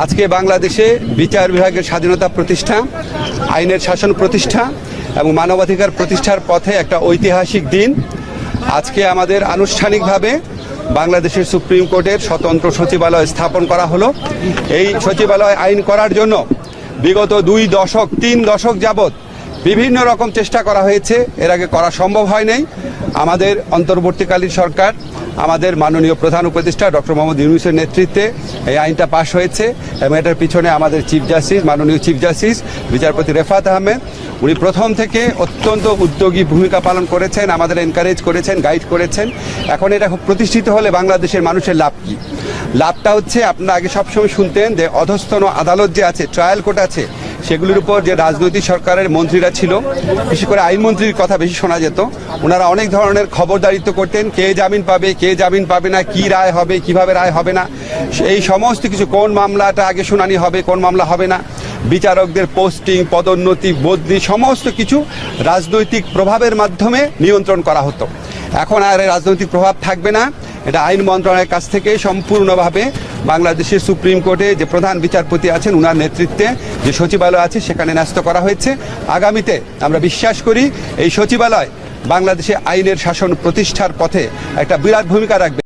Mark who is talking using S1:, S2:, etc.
S1: আজকে বাংলাদেশে বিচার বিভাগের স্বাধীনতা প্রতিষ্ঠা, আইনের শাসন প্রতিষ্ঠা এবং মানবাধিকার প্রতিষ্ঠার পথে একটা ঐতিহাসিক দিন। আজকে আমাদের আনুষ্ঠানিকভাবে বাংলাদেশের সুপ্রিম কোর্টের স্বতন্ত্র সচিবালয় স্থাপন করা হলো। এই সচিবালয় আইন করার জন্য বিগত 3 দশক যাবৎ বিভিন্ন রকম চেষ্টা করা হয়েছে, এর আগে করা সম্ভব হয় নাই। আমাদের অন্তর্বর্তীকালীন সরকার, আমাদের মাননীয় প্রধান উপদেষ্টা ডক্টর মোহাম্মদ ইউনূসের নেতৃত্বে এই আইনটা পাশ হয়েছে এবং এটার পিছনে আমাদের চিফ জাস্টিস, মাননীয় চিফ জাস্টিস বিচারপতি রেফাত আহমেদ, উনি প্রথম থেকে অত্যন্ত উদ্যোগী ভূমিকা পালন করেছেন, আমাদের এনকারেজ করেছেন, গাইড করেছেন। এখন এটা প্রতিষ্ঠিত হলে বাংলাদেশের মানুষের লাভ কী? লাভটা হচ্ছে, আপনারা আগে সবসময় শুনতেন যে অধস্তন আদালত যে আছে, ট্রায়াল কোর্ট আছে, সেগুলির উপর যে রাজনৈতিক সরকারের মন্ত্রীরা ছিল, বিশেষ করে আইনমন্ত্রীর কথা বেশি শোনা যেত। ওনারা অনেক ধরনের খবরদারিত্ব করতেন, কে জামিন পাবে, কে জামিন পাবে না, কি রায় হবে, কিভাবে রায় হবে না, এই সমস্ত কিছু, কোন মামলাটা আগে শুনানি হবে, কোন মামলা হবে না, বিচারকদের পোস্টিং, পদোন্নতি, বদলি, সমস্ত কিছু রাজনৈতিক প্রভাবের মাধ্যমে নিয়ন্ত্রণ করা হতো। এখন আর রাজনৈতিক প্রভাব থাকবে না। এটা আইন মন্ত্রণালয়ের কাছ থেকে সম্পূর্ণভাবে বাংলাদেশের সুপ্রিম কোর্টে যে প্রধান বিচারপতি আছেন, ওনার নেতৃত্বে যে সচিবালয় আছে সেখানে ন্যস্ত করা হয়েছে। আগামীতে আমরা বিশ্বাস করি এই সচিবালয় বাংলাদেশে আইনের শাসন প্রতিষ্ঠার পথে একটা বিরাট ভূমিকা রাখবে।